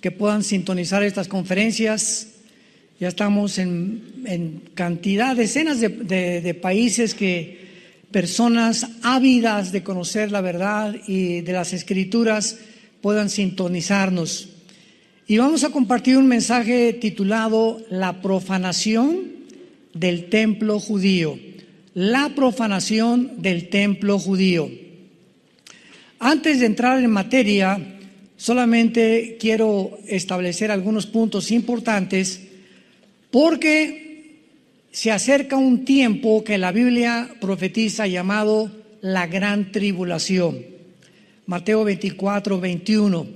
que puedan sintonizar estas conferencias. Ya estamos en cantidad, decenas de países que personas ávidas de conocer la verdad y de las Escrituras puedan sintonizarnos. Y vamos a compartir un mensaje titulado La profanación del templo judío. La profanación del templo judío. Antes de entrar en materia, solamente quiero establecer algunos puntos importantes porque se acerca un tiempo que la Biblia profetiza llamado la gran tribulación. Mateo 24, 21.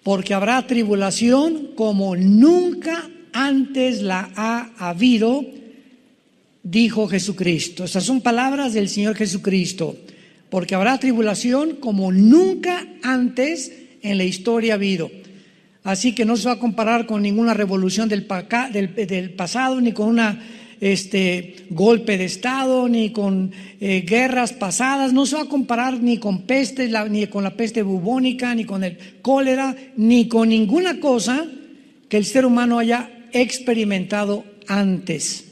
Porque habrá tribulación como nunca antes la ha habido, dijo Jesucristo. Estas son palabras del Señor Jesucristo. Porque habrá tribulación como nunca antes en la historia ha habido. Así que no se va a comparar con ninguna revolución del pasado, ni con una golpe de Estado, ni con guerras pasadas. No se va a comparar ni con peste, ni con la peste bubónica, ni con el cólera, ni con ninguna cosa que el ser humano haya experimentado antes.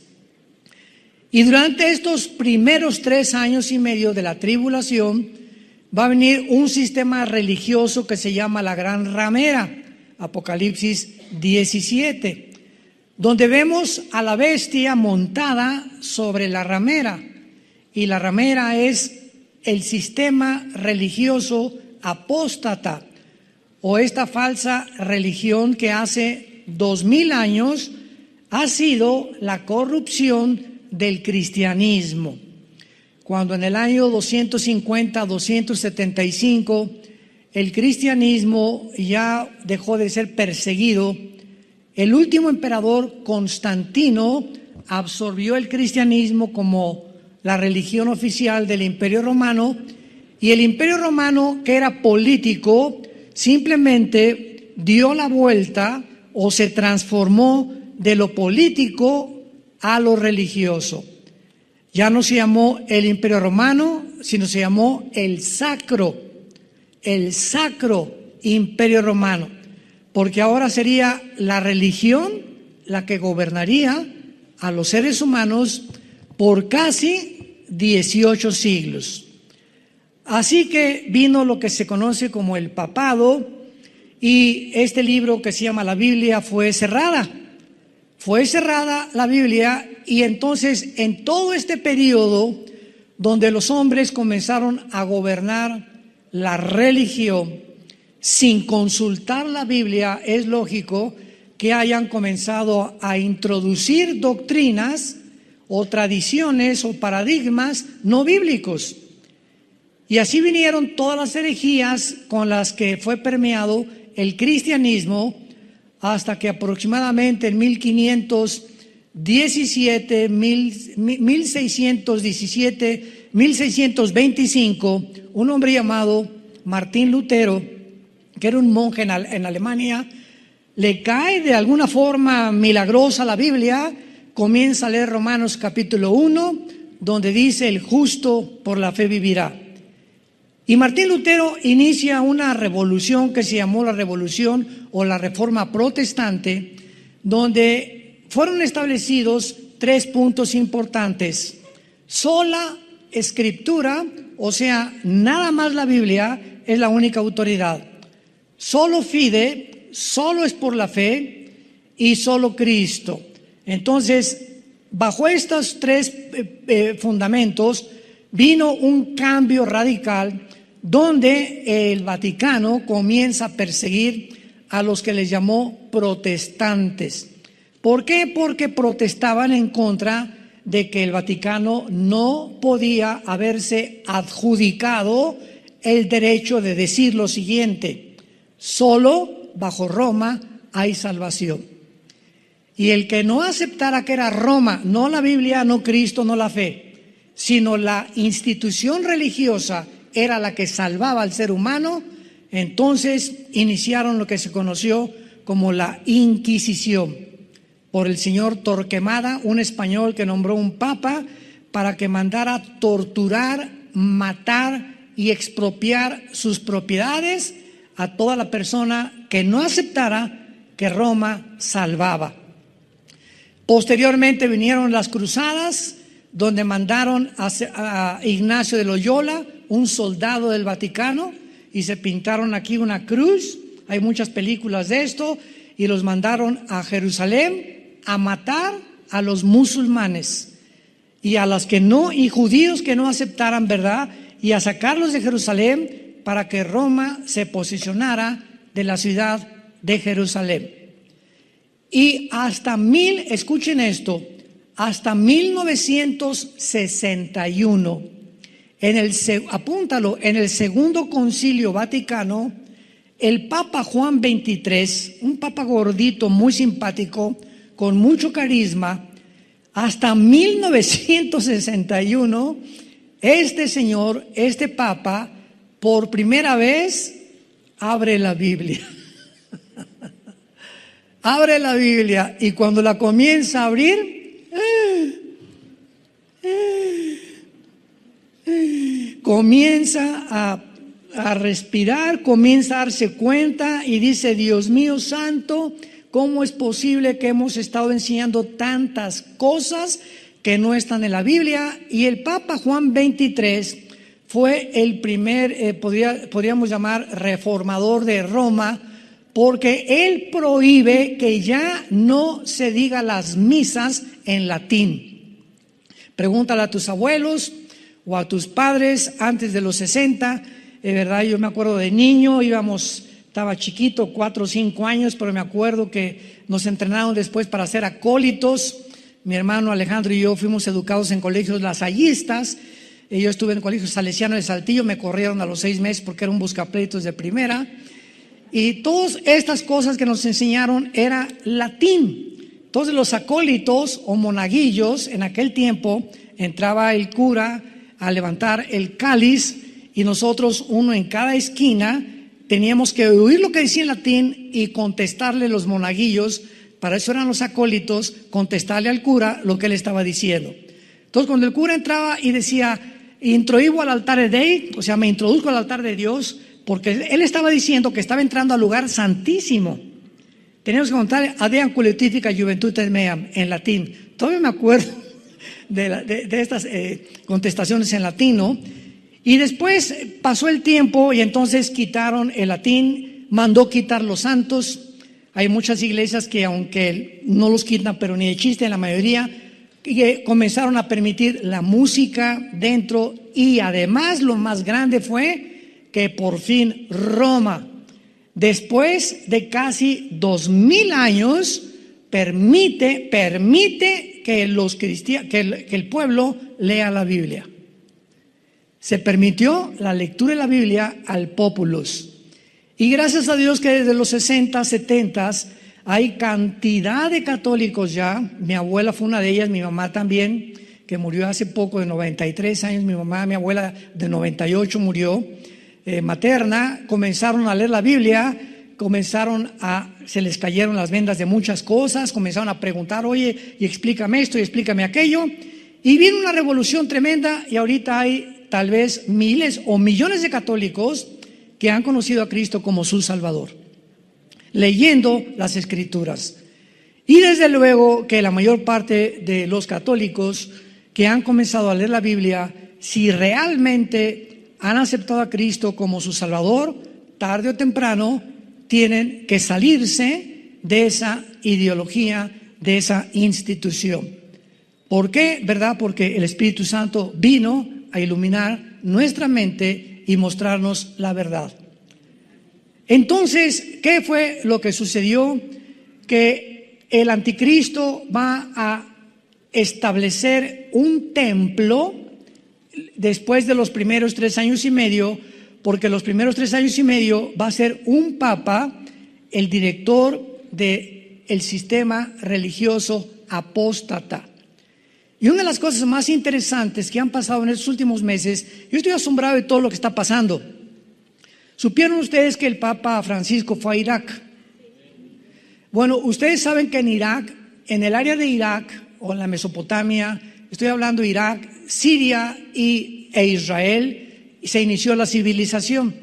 Y durante estos primeros 3 años y medio de la tribulación va a venir un sistema religioso que se llama la Gran Ramera, Apocalipsis 17, donde vemos a la bestia montada sobre la ramera. Y la ramera es el sistema religioso apóstata, o esta falsa religión que hace 2000 años ha sido la corrupción del cristianismo. Cuando en el año 250-275 el cristianismo ya dejó de ser perseguido, el último emperador Constantino absorbió el cristianismo como la religión oficial del Imperio Romano, y el Imperio Romano, que era político, simplemente dio la vuelta o se transformó de lo político a lo religioso. Ya no se llamó el Imperio Romano, sino se llamó el Sacro Imperio Romano, porque ahora sería la religión la que gobernaría a los seres humanos por casi 18 siglos. Así que vino lo que se conoce como el papado, y este libro que se llama la Biblia fue cerrada. Fue cerrada la Biblia, y entonces en todo este periodo donde los hombres comenzaron a gobernar la religión sin consultar la Biblia, es lógico que hayan comenzado a introducir doctrinas o tradiciones o paradigmas no bíblicos. Y así vinieron todas las herejías con las que fue permeado el cristianismo, hasta que aproximadamente en 1625, un hombre llamado Martín Lutero, que era un monje en Alemania, le cae de alguna forma milagrosa la Biblia, comienza a leer Romanos capítulo 1, donde dice: el justo por la fe vivirá. Y Martín Lutero inicia una revolución que se llamó la Revolución o la Reforma Protestante, donde fueron establecidos 3 puntos importantes: sola escritura, o sea, nada más la Biblia es la única autoridad; solo fide, solo es por la fe; y solo Cristo. Entonces, bajo estos 3 fundamentos vino un cambio radical, donde el Vaticano comienza a perseguir a los que les llamó protestantes. ¿Por qué? Porque protestaban en contra de que el Vaticano no podía haberse adjudicado el derecho de decir lo siguiente: solo bajo Roma hay salvación. Y el que no aceptara que era Roma, no la Biblia, no Cristo, no la fe, sino la institución religiosa era la que salvaba al ser humano, entonces iniciaron lo que se conoció como la Inquisición, por el señor Torquemada, un español que nombró un papa para que mandara torturar, matar y expropiar sus propiedades a toda la persona que no aceptara que Roma salvaba. Posteriormente vinieron las cruzadas, donde mandaron a Ignacio de Loyola, un soldado del Vaticano, y se pintaron aquí una cruz. Hay muchas películas de esto, y los mandaron a Jerusalén a matar a los musulmanes y a los que no, y judíos que no aceptaran, ¿verdad? Y a sacarlos de Jerusalén para que Roma se posicionara de la ciudad de Jerusalén. Y escuchen esto, hasta 1961, apúntalo, en el Segundo Concilio Vaticano, el Papa Juan XXIII, un papa gordito, muy simpático, con mucho carisma, hasta 1961, este papa, por primera vez, abre la Biblia. Abre la Biblia, y cuando la comienza a abrir, comienza a respirar, comienza a darse cuenta y dice: Dios mío santo, ¿cómo es posible que hemos estado enseñando tantas cosas que no están en la Biblia? Y el Papa Juan XXIII fue el primer, podríamos llamar, reformador de Roma, porque él prohíbe que ya no se diga las misas en latín. Pregúntale a tus abuelos o a tus padres antes de los 60, ¿verdad? Yo me acuerdo de niño, estaba chiquito, 4 o 5 años, pero me acuerdo que nos entrenaron después para ser acólitos. Mi hermano Alejandro y yo fuimos educados en colegios lasallistas. Yo estuve en colegio salesiano de Saltillo, me corrieron a los 6 meses porque era un buscapleitos de primera. Y todas estas cosas que nos enseñaron era latín. Entonces los acólitos o monaguillos, en aquel tiempo entraba el cura a levantar el cáliz, y nosotros, uno en cada esquina, teníamos que oír lo que decía en latín y contestarle los monaguillos. Para eso eran los acólitos, contestarle al cura lo que él estaba diciendo. Entonces cuando el cura entraba y decía: introibo al altare Dei, o sea, me introduzco al altar de Dios, porque él estaba diciendo que estaba entrando al lugar santísimo. Teníamos que contar Adeam Collectifica Juventute Meam en latín. Todavía me acuerdo de estas contestaciones en latino. Y después pasó el tiempo y entonces quitaron el latín, mandó quitar los santos. Hay muchas iglesias que, aunque no los quitan, pero ni de chiste, en la mayoría, que comenzaron a permitir la música dentro. Y además lo más grande fue que por fin Roma, después de casi 2000 años, permite que el pueblo lea la Biblia. Se permitió la lectura de la Biblia al populus. Y gracias a Dios que desde los 60, 70 hay cantidad de católicos ya. Mi abuela fue una de ellas, mi mamá también, que murió hace poco, de 93 años. Mi abuela de 98 murió. Materna, comenzaron a leer la Biblia, se les cayeron las vendas de muchas cosas, comenzaron a preguntar: oye, y explícame esto y explícame aquello, y vino una revolución tremenda, y ahorita hay tal vez miles o millones de católicos que han conocido a Cristo como su Salvador, leyendo las Escrituras. Y desde luego que la mayor parte de los católicos que han comenzado a leer la Biblia, si realmente han aceptado a Cristo como su Salvador, tarde o temprano tienen que salirse de esa ideología, de esa institución. ¿Por qué? ¿Verdad? Porque el Espíritu Santo vino a iluminar nuestra mente y mostrarnos la verdad. Entonces, ¿qué fue lo que sucedió? Que el anticristo va a establecer un templo después de los primeros 3 años y medio, porque los primeros 3 años y medio va a ser un papa, el director del sistema religioso apóstata. Y una de las cosas más interesantes que han pasado en estos últimos meses, yo estoy asombrado de todo lo que está pasando. ¿Supieron ustedes que el Papa Francisco fue a Irak? Bueno, ustedes saben que en Irak, en el área de Irak o en la Mesopotamia, estoy hablando de Irak, Siria e Israel, se inició la civilización.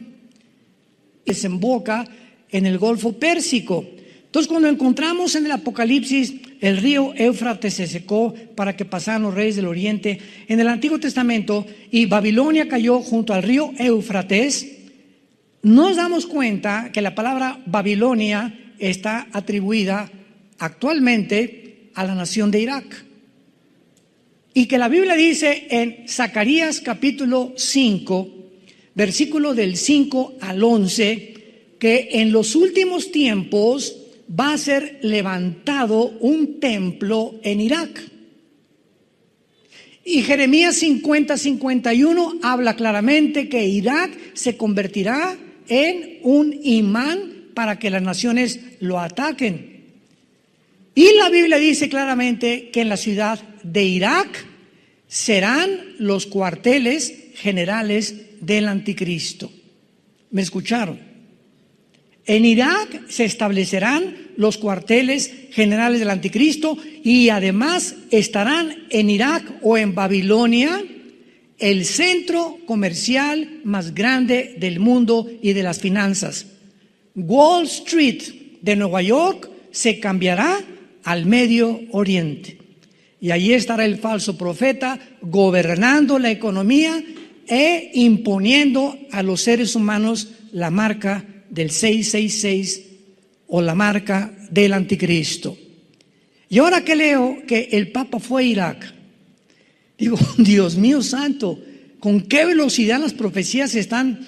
Desemboca en el Golfo Pérsico. Entonces, cuando encontramos en el Apocalipsis el río Éufrates se secó para que pasaran los reyes del oriente en el Antiguo Testamento y Babilonia cayó junto al río Éufrates, nos damos cuenta que la palabra Babilonia está atribuida actualmente a la nación de Irak. Y que la Biblia dice en Zacarías capítulo 5, versículo del 5 al 11, que en los últimos tiempos va a ser levantado un templo en Irak. Y Jeremías 50-51 habla claramente que Irak se convertirá en un imán para que las naciones lo ataquen. Y la Biblia dice claramente que en la ciudad de Irak serán los cuarteles generales del anticristo. ¿Me escucharon? En Irak se establecerán los cuarteles generales del anticristo y además estarán en Irak o en Babilonia el centro comercial más grande del mundo y de las finanzas. Wall Street de Nueva York se cambiará al Medio Oriente. Y allí estará el falso profeta gobernando la economía e imponiendo a los seres humanos la marca del 666 o la marca del anticristo. Y ahora que leo que el Papa fue a Irak, digo, Dios mío santo, ¿con qué velocidad las profecías se están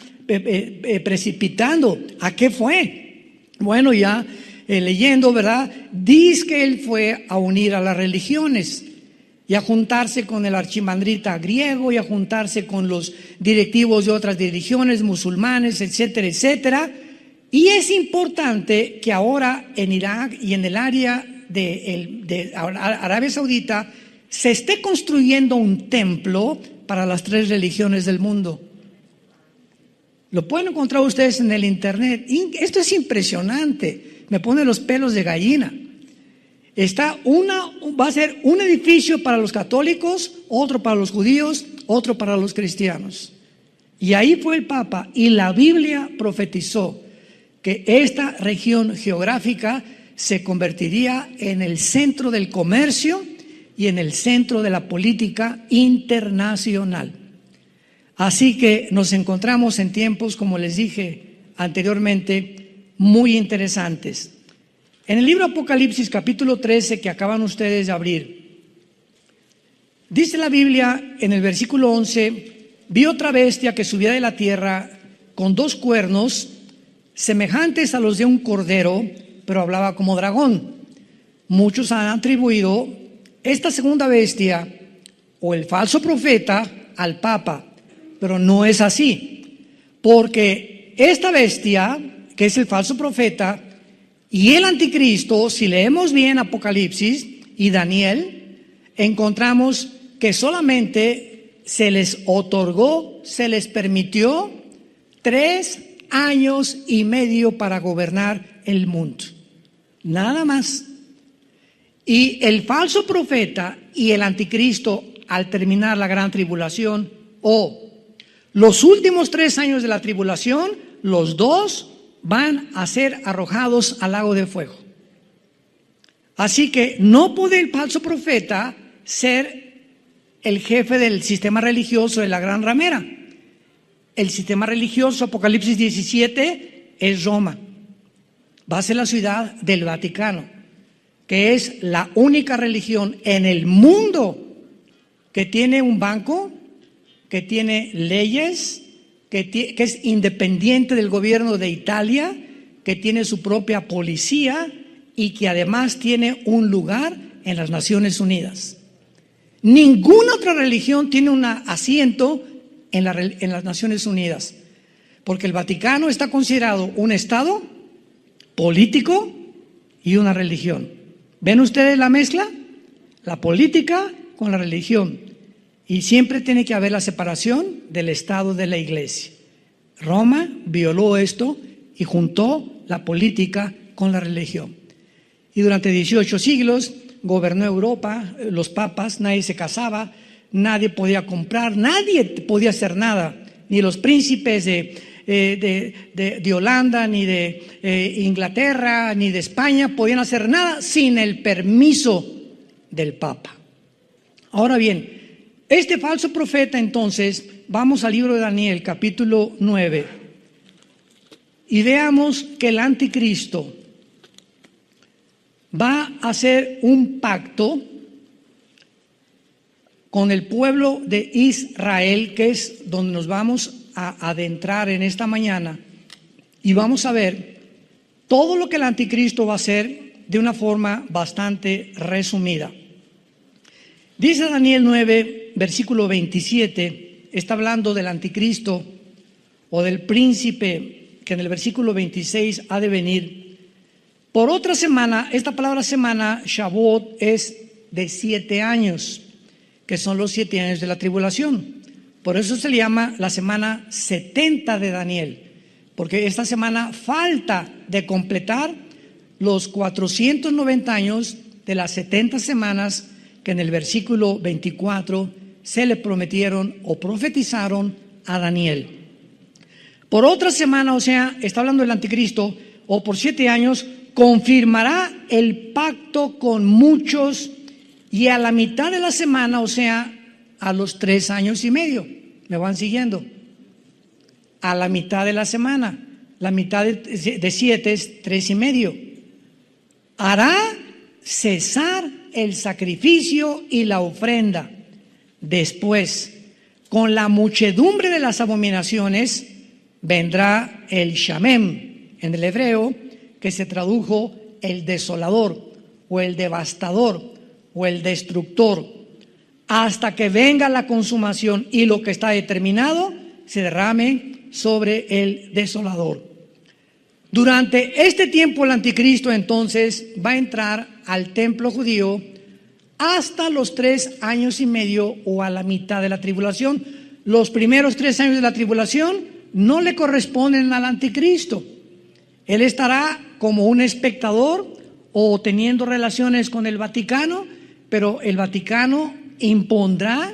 precipitando? ¿A qué fue? Bueno, ya leyendo, ¿verdad? Dice que él fue a unir a las religiones y a juntarse con el archimandrita griego y a juntarse con los directivos de otras religiones, musulmanes, etcétera, etcétera. Y es importante que ahora en Irak y en el área de Arabia Saudita se esté construyendo un templo para las tres religiones del mundo. Lo pueden encontrar ustedes en el internet. Esto es impresionante, me pone los pelos de gallina. Va a ser un edificio para los católicos, otro para los judíos, otro para los cristianos. Y ahí fue el Papa y la Biblia profetizó que esta región geográfica se convertiría en el centro del comercio y en el centro de la política internacional. Así que nos encontramos en tiempos, como les dije anteriormente, muy interesantes. En el libro Apocalipsis capítulo 13 que acaban ustedes de abrir, dice la Biblia en el versículo 11, vi otra bestia que subía de la tierra con dos cuernos semejantes a los de un cordero, pero hablaba como dragón. Muchos han atribuido esta segunda bestia o el falso profeta al Papa, pero no es así, porque esta bestia, que es el falso profeta, y el anticristo, si leemos bien Apocalipsis y Daniel, encontramos que solamente se les otorgó, se les permitió 3 años y medio para gobernar el mundo, nada más. Y el falso profeta y el anticristo, al terminar la gran tribulación o los últimos 3 años de la tribulación, los dos van a ser arrojados al lago de fuego. Así que no puede el falso profeta ser el jefe del sistema religioso de la gran ramera. El sistema religioso, Apocalipsis 17, es Roma. Va a ser la ciudad del Vaticano, que es la única religión en el mundo que tiene un banco, que tiene leyes, que es independiente del gobierno de Italia, que tiene su propia policía y que además tiene un lugar en las Naciones Unidas. Ninguna otra religión tiene un asiento en las Naciones Unidas, porque el Vaticano está considerado un estado político y una religión. ¿Ven ustedes la mezcla? La política con la religión. Y siempre tiene que haber la separación del Estado de la Iglesia. Roma violó esto y juntó la política con la religión. Y durante 18 siglos gobernó Europa, los papas, nadie se casaba, nadie podía comprar, nadie podía hacer nada, ni los príncipes de de Holanda, ni de Inglaterra, ni de España podían hacer nada sin el permiso del Papa. Ahora bien, este falso profeta, entonces, vamos al libro de Daniel, capítulo 9, y veamos que el anticristo va a hacer un pacto con el pueblo de Israel, que es donde nos vamos a adentrar en esta mañana, y vamos a ver todo lo que el anticristo va a hacer de una forma bastante resumida. Dice Daniel 9, versículo 27, está hablando del anticristo o del príncipe que en el versículo 26 ha de venir. Por otra semana, esta palabra semana, Shavuot, es de 7 años, que son los 7 años de la tribulación. Por eso se le llama la semana 70 de Daniel, porque esta semana falta de completar los 490 años de las 70 semanas que en el versículo 24 se le prometieron o profetizaron a Daniel. Por otra semana, o sea, está hablando del anticristo, o por 7 años, confirmará el pacto con muchos, y a la mitad de la semana, o sea, a los 3 años y medio, ¿me van siguiendo? A la mitad de la semana, la mitad de 7 es 3 y medio. Hará cesar el sacrificio y la ofrenda. Después, con la muchedumbre de las abominaciones, vendrá el Shamem, en el hebreo, que se tradujo el desolador, o el devastador, o el destructor, hasta que venga la consumación y lo que está determinado se derrame sobre el desolador. Durante este tiempo el anticristo entonces va a entrar al templo judío hasta los 3 años y medio o a la mitad de la tribulación. Los primeros 3 años de la tribulación no le corresponden al anticristo. Él estará como un espectador o teniendo relaciones con el Vaticano, pero el Vaticano impondrá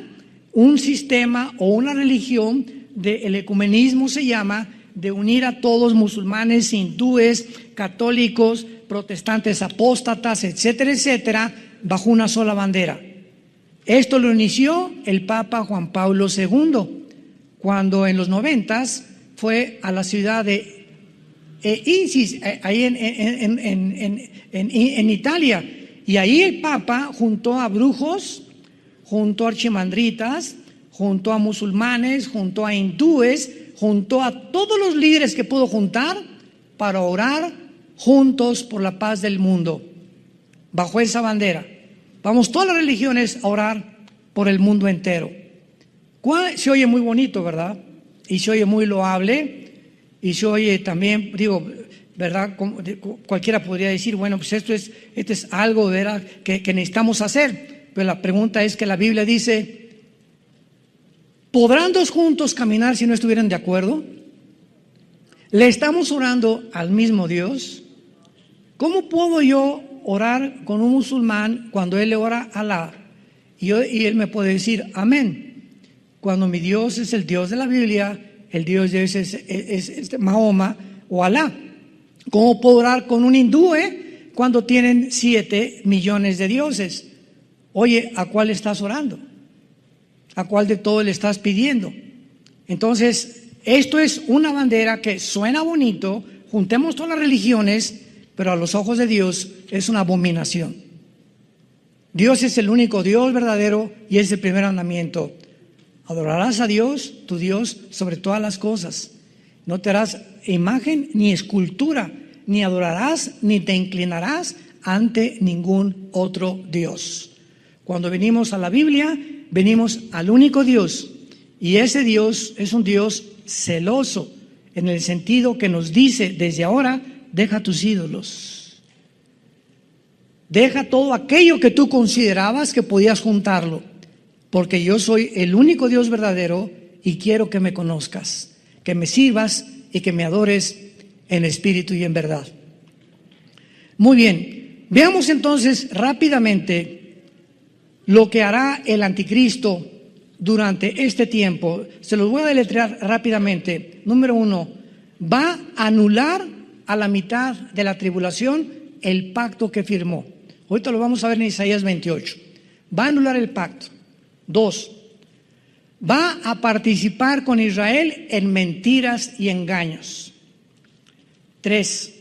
un sistema o una religión del ecumenismo, se llama, de unir a todos, musulmanes, hindúes, católicos, protestantes, apóstatas, etcétera, etcétera, bajo una sola bandera. Esto lo inició el Papa Juan Pablo II, cuando en los 90s fue a la ciudad de Isis, ahí en Italia, y ahí el Papa juntó a brujos, juntó a archimandritas, juntó a musulmanes, juntó a hindúes, juntó a todos los líderes que pudo juntar para orar juntos por la paz del mundo, bajo esa bandera. Vamos todas las religiones a orar por el mundo entero. Se oye muy bonito, ¿verdad? Y se oye muy loable, y se oye también, digo, ¿verdad? Cualquiera podría decir, bueno, pues esto es algo, ¿verdad?, que necesitamos hacer. Pero la pregunta es que la Biblia dice, ¿podrán dos juntos caminar si no estuvieran de acuerdo? ¿Le estamos orando al mismo Dios? ¿Cómo puedo yo orar con un musulmán cuando él le ora a Alá y él me puede decir amén, cuando mi Dios es el Dios de la Biblia, el Dios de es Mahoma o Alá? ¿Cómo puedo orar con un hindú cuando tienen 7 millones de dioses? Oye, ¿a cuál estás orando? ¿A cuál de todos le estás pidiendo? Entonces, esto es una bandera que suena bonito, juntemos todas las religiones, pero a los ojos de Dios es una abominación. Dios es el único Dios verdadero y es el primer mandamiento. Adorarás a Dios, tu Dios, sobre todas las cosas. No te harás imagen ni escultura, ni adorarás ni te inclinarás ante ningún otro Dios. Cuando venimos a la Biblia, venimos al único Dios, y ese Dios es un Dios celoso, en el sentido que nos dice desde ahora, deja tus ídolos, deja todo aquello que tú considerabas que podías juntarlo, porque yo soy el único Dios verdadero y quiero que me conozcas, que me sirvas y que me adores en espíritu y en verdad. Muy bien, veamos entonces rápidamente lo que hará el anticristo durante este tiempo. Se los voy a deletrear rápidamente. Número 1, va a anular a la mitad de la tribulación el pacto que firmó. Ahorita lo vamos a ver en Isaías 28. Va a anular el pacto. 2, va a participar con Israel en mentiras y engaños. 3,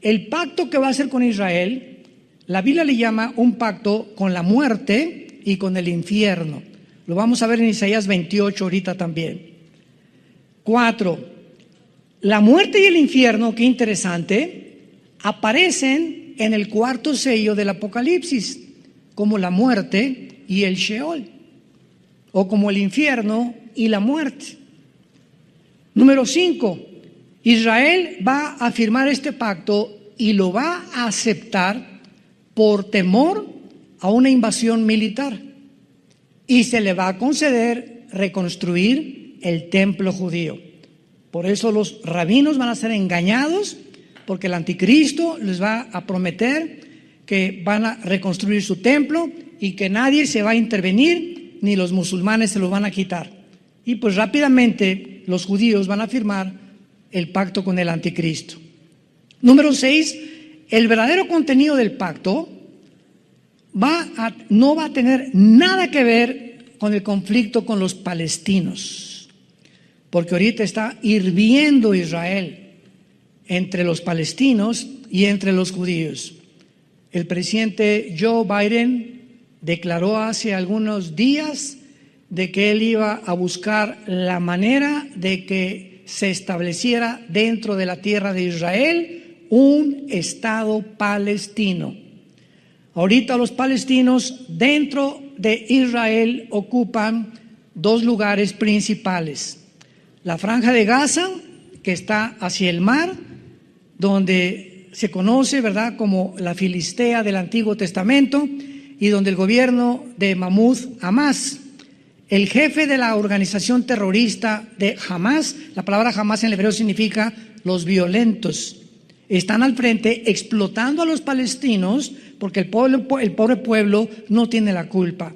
el pacto que va a hacer con Israel, la Biblia le llama un pacto con la muerte y con el infierno. Lo vamos a ver en Isaías 28 ahorita también. 4, la muerte y el infierno, qué interesante, aparecen en el cuarto sello del Apocalipsis, como la muerte y el Sheol, o como el infierno y la muerte. Número 5, Israel va a firmar este pacto y lo va a aceptar por temor a una invasión militar, y se le va a conceder reconstruir el templo judío. Por eso los rabinos van a ser engañados, porque el anticristo les va a prometer que van a reconstruir su templo y que nadie se va a intervenir, ni los musulmanes se lo van a quitar. Y pues rápidamente los judíos van a firmar el pacto con el anticristo. Número 6, el verdadero contenido del pacto no va a tener nada que ver con el conflicto con los palestinos, porque ahorita está hirviendo Israel entre los palestinos y entre los judíos. El presidente Joe Biden declaró hace algunos días de que él iba a buscar la manera de que se estableciera dentro de la tierra de Israel un Estado palestino. Ahorita los palestinos dentro de Israel ocupan 2 lugares principales: la Franja de Gaza, que está hacia el mar, donde se conoce, ¿verdad?, como la Filistea del Antiguo Testamento, y donde el gobierno de Mahmoud Hamas, el jefe de la organización terrorista de Hamas, la palabra Hamas en el hebreo significa los violentos, están al frente explotando a los palestinos porque el pobre pueblo no tiene la culpa.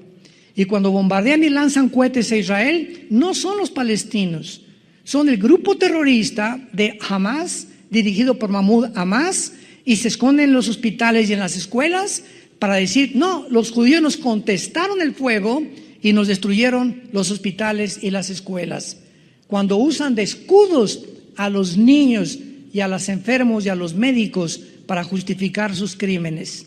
Y cuando bombardean y lanzan cohetes a Israel, no son los palestinos, son el grupo terrorista de Hamas, dirigido por Mahmoud Hamas, y se esconden en los hospitales y en las escuelas para decir: no, los judíos nos contestaron el fuego y nos destruyeron los hospitales y las escuelas. Cuando usan de escudos a los niños y a los enfermos y a los médicos para justificar sus crímenes.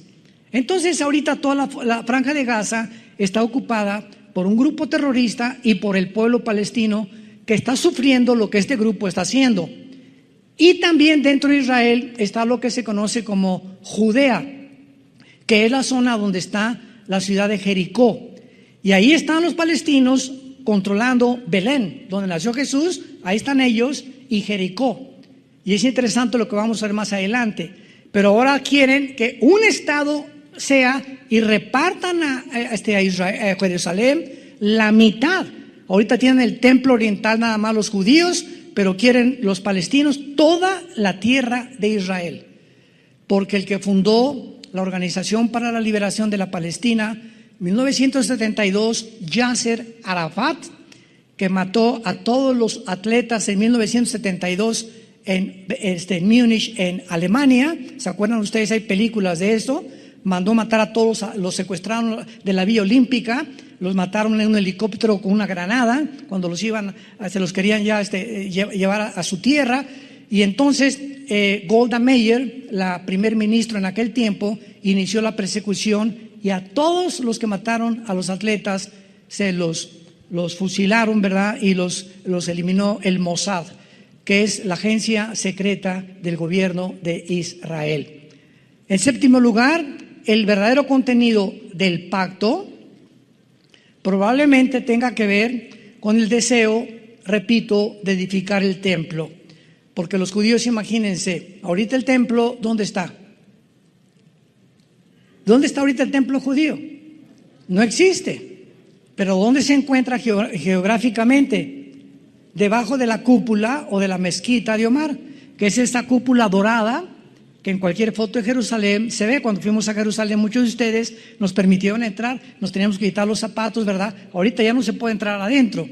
Entonces ahorita toda la Franja de Gaza está ocupada por un grupo terrorista y por el pueblo palestino, que está sufriendo lo que este grupo está haciendo. Y también dentro de Israel está lo que se conoce como Judea, que es la zona donde está la ciudad de Jericó. Y ahí están los palestinos controlando Belén, donde nació Jesús. Ahí están ellos, y Jericó. Y es interesante lo que vamos a ver más adelante. Pero ahora quieren que un estado sea y repartan a Israel, a Jerusalén, la mitad. Ahorita tienen el templo oriental nada más los judíos, pero quieren los palestinos toda la tierra de Israel. Porque el que fundó la Organización para la Liberación de la Palestina, 1972, Yasser Arafat, que mató a todos los atletas en 1972 en Múnich, en Alemania. ¿Se acuerdan ustedes? Hay películas de eso. Mandó matar a todos, los secuestraron de la Vía Olímpica, los mataron en un helicóptero con una granada cuando se los querían ya llevar a su tierra. Y entonces Golda Meir, la primer ministro en aquel tiempo, inició la persecución, y a todos los que mataron a los atletas se los fusilaron, ¿verdad? Y los eliminó el Mossad, que es la agencia secreta del gobierno de Israel. En séptimo lugar, el verdadero contenido del pacto probablemente tenga que ver con el deseo, repito, de edificar el templo. Porque los judíos, imagínense, ahorita el templo, ¿dónde está? ¿Dónde está ahorita el templo judío? No existe. Pero ¿dónde se encuentra geográficamente? Debajo de la cúpula o de la mezquita de Omar, que es esta cúpula dorada que en cualquier foto de Jerusalén se ve. Cuando fuimos a Jerusalén, muchos de ustedes nos permitieron entrar, nos teníamos que quitar los zapatos, ¿verdad? Ahorita ya no se puede entrar adentro,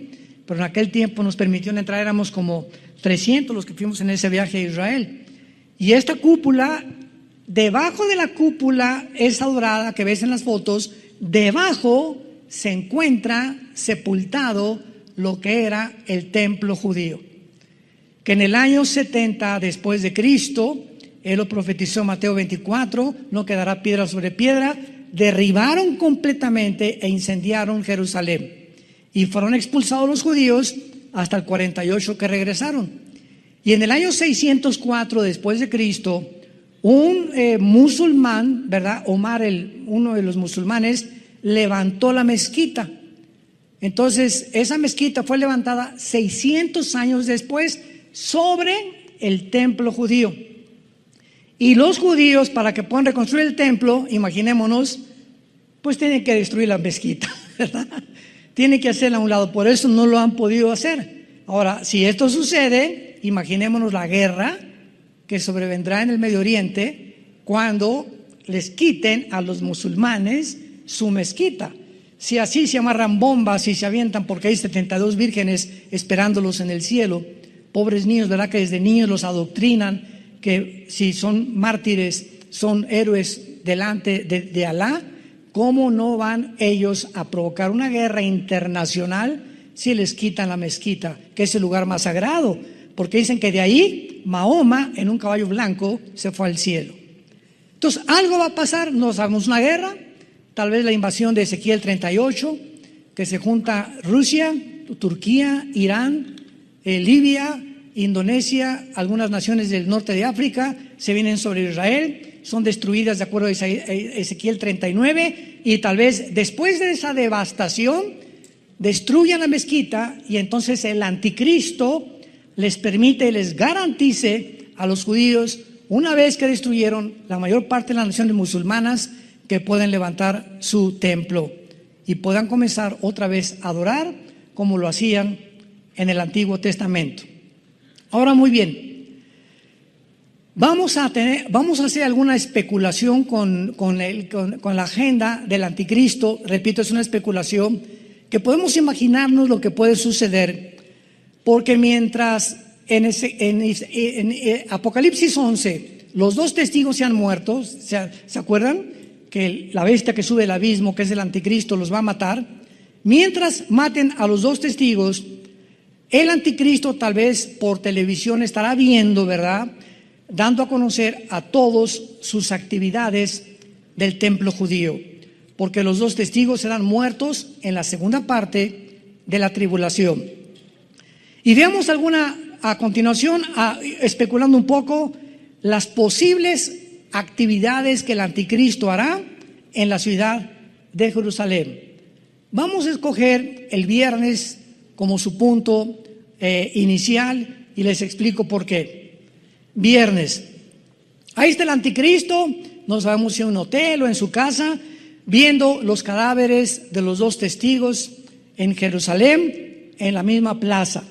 pero en aquel tiempo nos permitieron entrar, éramos como 300 los que fuimos en ese viaje a Israel. Y esta cúpula, debajo de la cúpula esa dorada que ves en las fotos, debajo se encuentra sepultado lo que era el templo judío, que en el año 70 después de Cristo, él lo profetizó en Mateo 24, no quedará piedra sobre piedra, derribaron completamente e incendiaron Jerusalén. Y fueron expulsados los judíos hasta el 48 que regresaron. Y en el año 604 después de Cristo, un musulmán, ¿verdad? Omar, uno de los musulmanes, levantó la mezquita. Entonces, esa mezquita fue levantada 600 años después sobre el templo judío. Y los judíos, para que puedan reconstruir el templo, imaginémonos, pues tienen que destruir la mezquita, ¿verdad? Tienen que hacerla a un lado, por eso no lo han podido hacer. Ahora, si esto sucede, imaginémonos la guerra que sobrevendrá en el Medio Oriente cuando les quiten a los musulmanes su mezquita. Si así se amarran bombas y se avientan, porque hay 72 vírgenes esperándolos en el cielo, pobres niños, ¿verdad? Que desde niños los adoctrinan, que si son mártires, son héroes delante de Alá. ¿Cómo no van ellos a provocar una guerra internacional si les quitan la mezquita, que es el lugar más sagrado? Porque dicen que de ahí Mahoma en un caballo blanco se fue al cielo. Entonces algo va a pasar, no sabemos, una guerra, tal vez la invasión de Ezequiel 38, que se junta Rusia, Turquía, Irán, Libia, Indonesia, algunas naciones del norte de África, se vienen sobre Israel, son destruidas de acuerdo a Ezequiel 39, y tal vez después de esa devastación destruyan la mezquita, y entonces el anticristo les permite, les garantice a los judíos, una vez que destruyeron la mayor parte de las naciones musulmanas, que pueden levantar su templo y puedan comenzar otra vez a adorar como lo hacían en el Antiguo Testamento. Ahora, muy bien, vamos a hacer alguna especulación con la agenda del anticristo. Repito, es una especulación que podemos imaginarnos lo que puede suceder, porque mientras en Apocalipsis 11 los dos testigos se han muerto, ¿se acuerdan? Que la bestia que sube del abismo, que es el anticristo, los va a matar. Mientras maten a los dos testigos, el anticristo tal vez por televisión estará viendo, ¿verdad?, dando a conocer a todos sus actividades del templo judío, porque los dos testigos serán muertos en la segunda parte de la tribulación. Y veamos a continuación, especulando un poco, las posibles actividades que el anticristo hará en la ciudad de Jerusalén. Vamos a escoger el viernes como su punto inicial y les explico por qué. Viernes, ahí está el anticristo, no sabemos si en un hotel o en su casa, viendo los cadáveres de los dos testigos en Jerusalén, en la misma plaza.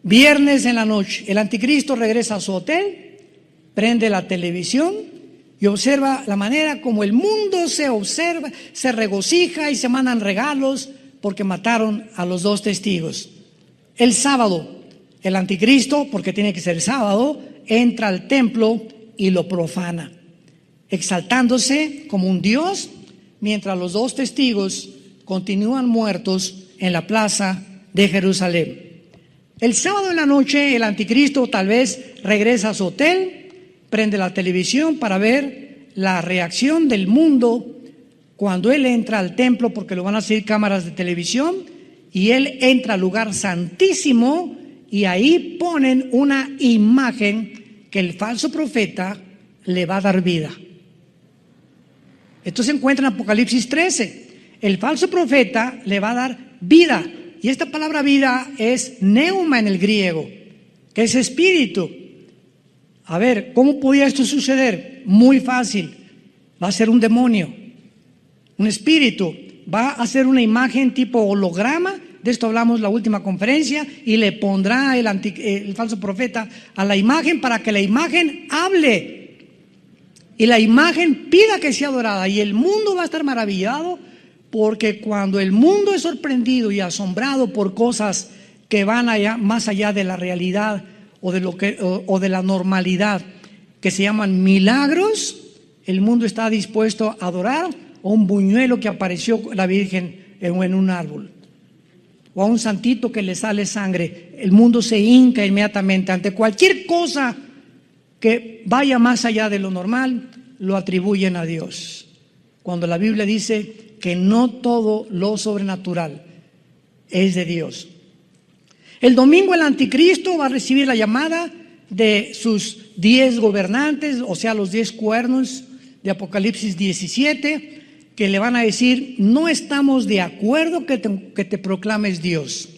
Viernes en la noche, el anticristo regresa a su hotel, prende la televisión y observa la manera como el mundo se regocija y se mandan regalos porque mataron a los dos testigos. El sábado, el anticristo, porque tiene que ser sábado, entra al templo y lo profana, exaltándose como un dios, mientras los dos testigos continúan muertos en la plaza de Jerusalén. El sábado en la noche, el anticristo tal vez regresa a su hotel, prende la televisión para ver la reacción del mundo cuando él entra al templo, porque lo van a seguir cámaras de televisión, y él entra al lugar santísimo y ahí ponen una imagen que el falso profeta le va a dar vida. Esto se encuentra en Apocalipsis 13. El falso profeta le va a dar vida, y esta palabra vida es neuma en el griego, que es espíritu. A ver, ¿cómo podía esto suceder? Muy fácil. Va a ser un demonio, un espíritu. Va a hacer una imagen tipo holograma. De esto hablamos en la última conferencia. Y le pondrá el falso profeta a la imagen para que la imagen hable. Y la imagen pida que sea adorada. Y el mundo va a estar maravillado porque cuando el mundo es sorprendido y asombrado por cosas que van más allá de la realidad o de la normalidad, que se llaman milagros, el mundo está dispuesto a adorar a un buñuelo que apareció la Virgen en un árbol, o a un santito que le sale sangre. El mundo se hinca inmediatamente ante cualquier cosa que vaya más allá de lo normal, lo atribuyen a Dios, cuando la Biblia dice que no todo lo sobrenatural es de Dios. El domingo el anticristo va a recibir la llamada de sus 10 gobernantes, o sea, los 10 cuernos de Apocalipsis 17, que le van a decir: no estamos de acuerdo que te proclames Dios.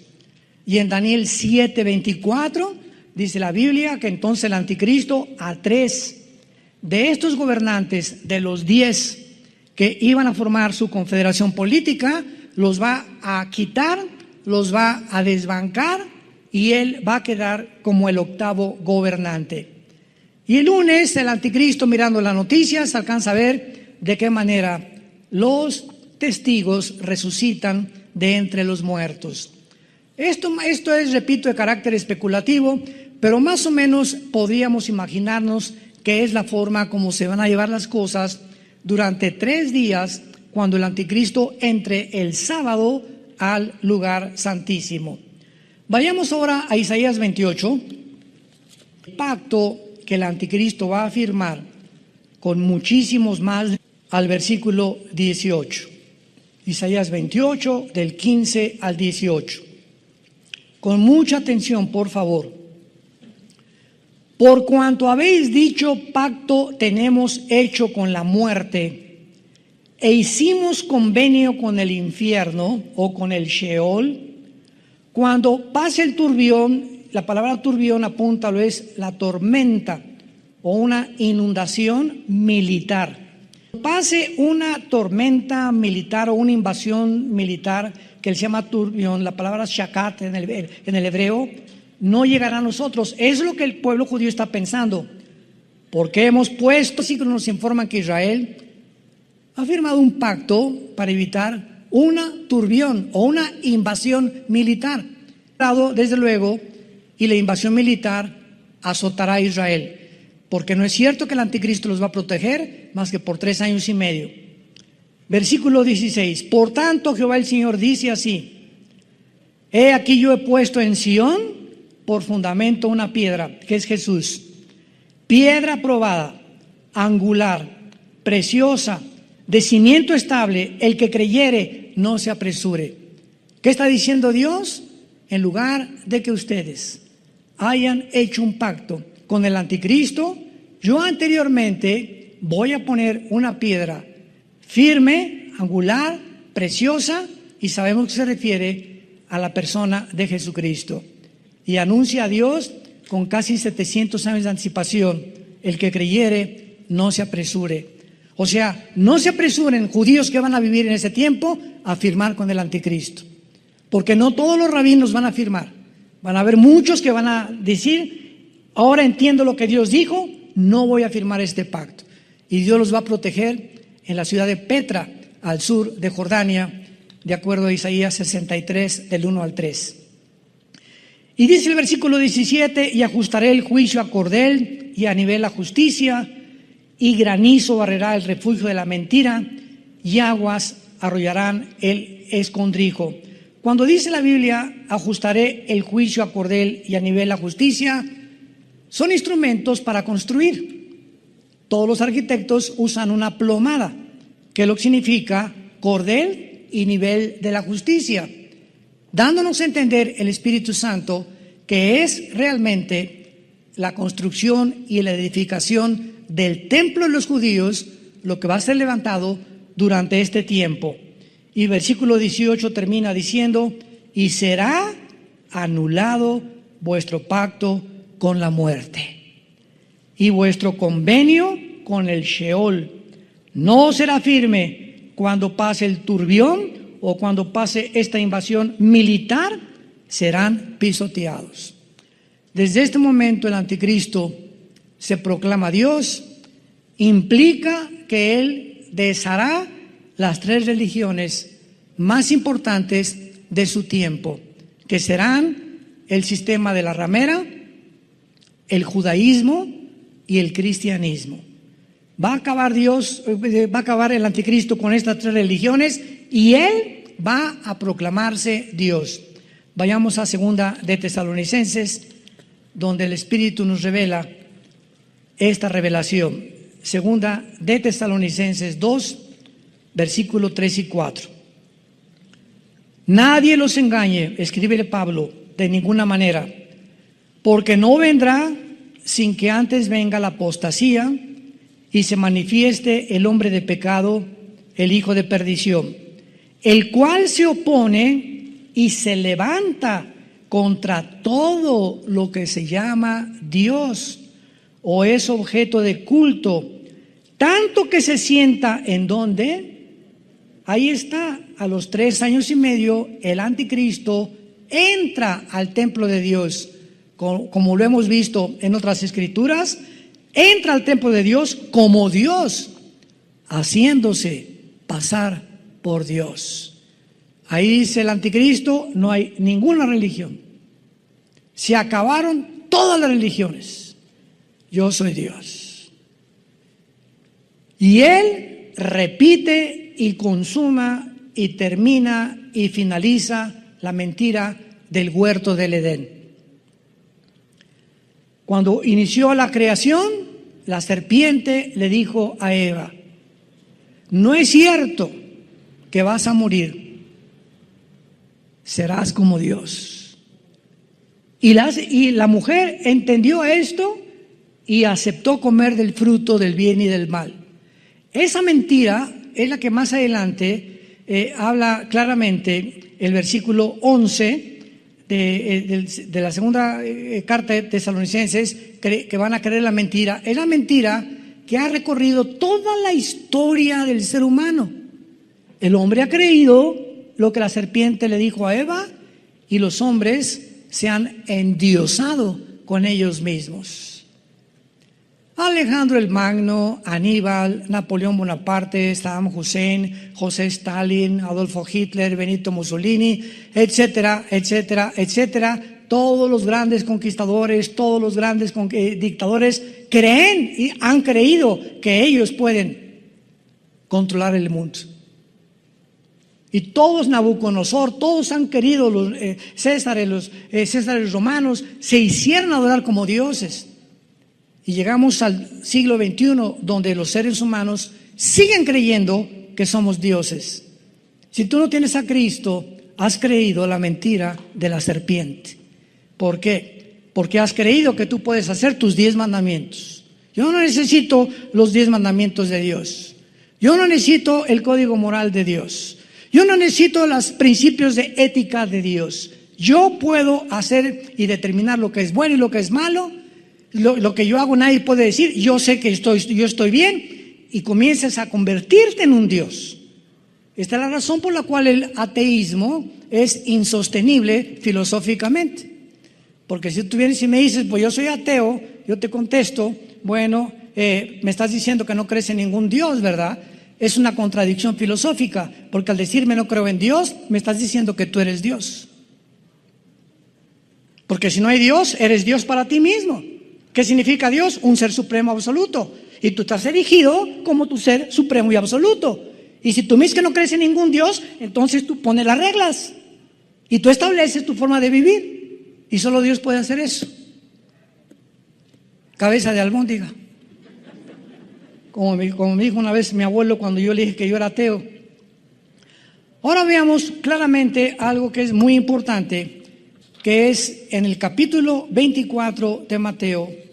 Y en Daniel 7:24 dice la Biblia que entonces el anticristo a 3 de estos gobernantes, de los 10 que iban a formar su confederación política, los va a quitar, los va a desbancar, y él va a quedar como el 8º gobernante. Y el lunes el anticristo, mirando las noticias, alcanza a ver de qué manera los testigos resucitan de entre los muertos. Esto es, repito, de carácter especulativo, pero más o menos podríamos imaginarnos que es la forma como se van a llevar las cosas durante 3 días, cuando el anticristo entre el sábado al lugar santísimo. Vayamos ahora a Isaías 28, el pacto que el anticristo va a firmar con muchísimos más, al versículo 18. Isaías 28, del 15 al 18. Con mucha atención, por favor. Por cuanto habéis dicho: pacto tenemos hecho con la muerte, e hicimos convenio con el infierno, o con el Sheol. Cuando pase el turbión, la palabra turbión apunta a lo es la tormenta o una inundación militar. Pase una tormenta militar o una invasión militar que se llama turbión, la palabra shakat en el hebreo, no llegará a nosotros. Es lo que el pueblo judío está pensando. Porque hemos puesto, así que nos informan que Israel ha firmado un pacto para evitar una turbión o una invasión militar. Desde luego, y la invasión militar azotará a Israel, porque no es cierto que el anticristo los va a proteger más que por 3 años y medio. Versículo 16. Por tanto, Jehová el Señor dice así: he aquí yo he puesto en Sión por fundamento una piedra, que es Jesús, piedra probada, angular, preciosa, de cimiento estable. El que creyere no se apresure. ¿Qué está diciendo Dios? En lugar de que ustedes hayan hecho un pacto con el anticristo, yo anteriormente voy a poner una piedra firme, angular, preciosa, y sabemos que se refiere a la persona de Jesucristo. Y anuncia a Dios con casi 700 años de anticipación: el que creyere no se apresure. O sea, no se apresuren, judíos que van a vivir en ese tiempo, a firmar con el anticristo, porque no todos los rabinos van a firmar. Van a haber muchos que van a decir: ahora entiendo lo que Dios dijo, no voy a firmar este pacto. Y Dios los va a proteger en la ciudad de Petra, al sur de Jordania, de acuerdo a Isaías 63, del 1 al 3. Y dice el versículo 17: y ajustaré el juicio a cordel y a nivel la justicia, y granizo barrerá el refugio de la mentira, y aguas arrollarán el escondrijo. Cuando dice la Biblia: ajustaré el juicio a cordel y a nivel la justicia, son instrumentos para construir. Todos los arquitectos usan una plomada, que es lo que significa cordel y nivel de la justicia, dándonos a entender el Espíritu Santo que es realmente la construcción y la edificación del templo de los judíos lo que va a ser levantado durante este tiempo. Y versículo 18 termina diciendo: y será anulado vuestro pacto con la muerte y vuestro convenio con el Sheol. No será firme cuando pase el turbión o cuando pase esta invasión militar, serán pisoteados. Desde este momento el anticristo se proclama Dios, implica que él deshará las 3 religiones más importantes de su tiempo, que serán el sistema de la ramera, el judaísmo y el cristianismo. Va a acabar el anticristo con estas tres religiones y él va a proclamarse Dios. Vayamos a 2 de Tesalonicenses, donde el Espíritu nos revela esta revelación. 2 de Tesalonicenses 2, versículos 3 y 4. Nadie los engañe, escribe Pablo, de ninguna manera, porque no vendrá sin que antes venga la apostasía y se manifieste el hombre de pecado, el hijo de perdición, el cual se opone y se levanta contra todo lo que se llama Dios o es objeto de culto, tanto que se sienta en donde, ahí está, a los 3 años y medio, el anticristo entra al templo de Dios, como lo hemos visto en otras escrituras, entra al templo de Dios como Dios, haciéndose pasar por Dios. Ahí dice el anticristo, no hay ninguna religión. Se acabaron todas las religiones. Yo soy Dios. Y él repite y consuma y termina y finaliza la mentira del huerto del Edén. Cuando inició la creación, la serpiente le dijo a Eva: no es cierto que vas a morir, serás como Dios. Y la mujer entendió esto y aceptó comer del fruto del bien y del mal. Esa mentira es la que más adelante habla claramente el versículo 11 de la segunda carta de Tesalonicenses, que van a creer la mentira. Es la mentira que ha recorrido toda la historia del ser humano. El hombre ha creído lo que la serpiente le dijo a Eva y los hombres se han endiosado con ellos mismos. Alejandro el Magno, Aníbal, Napoleón Bonaparte, Saddam Hussein, José Stalin, Adolfo Hitler, Benito Mussolini, etcétera, etcétera, etcétera. Todos los grandes conquistadores, todos los grandes dictadores creen y han creído que ellos pueden controlar el mundo. Y todos, Nabucodonosor, todos han querido, los Césares romanos, se hicieron adorar como dioses. Y llegamos al siglo XXI, donde los seres humanos siguen creyendo que somos dioses. Si tú no tienes a Cristo, has creído la mentira de la serpiente. ¿Por qué? Porque has creído que tú puedes hacer tus 10 mandamientos. Yo no necesito los 10 mandamientos de Dios. Yo no necesito el código moral de Dios. Yo no necesito los principios de ética de Dios. Yo puedo hacer y determinar lo que es bueno y lo que es malo. Lo que yo hago nadie puede decir, yo sé que yo estoy bien, y comienzas a convertirte en un Dios. Esta es la razón por la cual el ateísmo es insostenible filosóficamente. Porque si tú vienes y me dices, pues yo soy ateo, yo te contesto, bueno, me estás diciendo que no crees en ningún Dios, ¿verdad? Es una contradicción filosófica, porque al decirme no creo en Dios, me estás diciendo que tú eres Dios. Porque si no hay Dios, eres Dios para ti mismo. ¿Qué significa Dios? Un ser supremo absoluto. Y tú estás erigido como tu ser supremo y absoluto. Y si tú mismo que no crees en ningún Dios, entonces tú pones las reglas. Y tú estableces tu forma de vivir. Y solo Dios puede hacer eso. Cabeza de albóndiga. Como me dijo una vez mi abuelo cuando yo le dije que yo era ateo. Ahora veamos claramente algo que es muy importante, que es en el capítulo 24 de Mateo.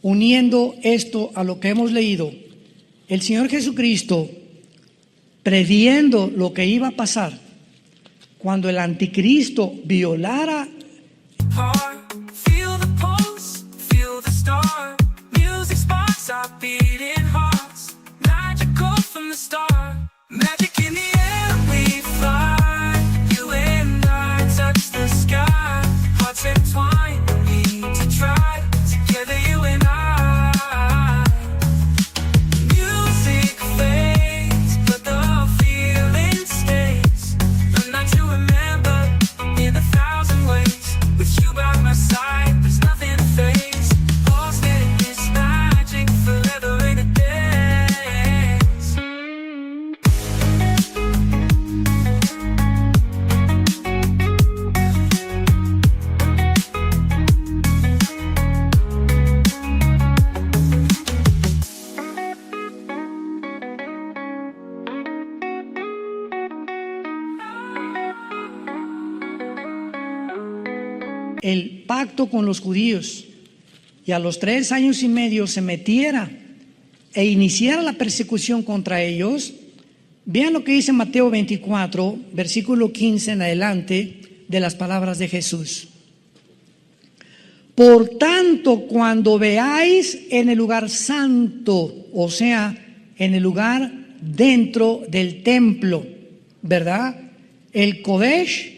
Uniendo esto a lo que hemos leído, el Señor Jesucristo, previendo lo que iba a pasar cuando el anticristo violara. el pacto con los judíos y a los 3 años y medio se metiera e iniciara la persecución contra ellos, vean lo que dice Mateo 24, versículo 15 en adelante, de las palabras de Jesús. Por tanto, cuando veáis en el lugar santo, o sea, en el lugar dentro del templo, ¿verdad? El Kodesh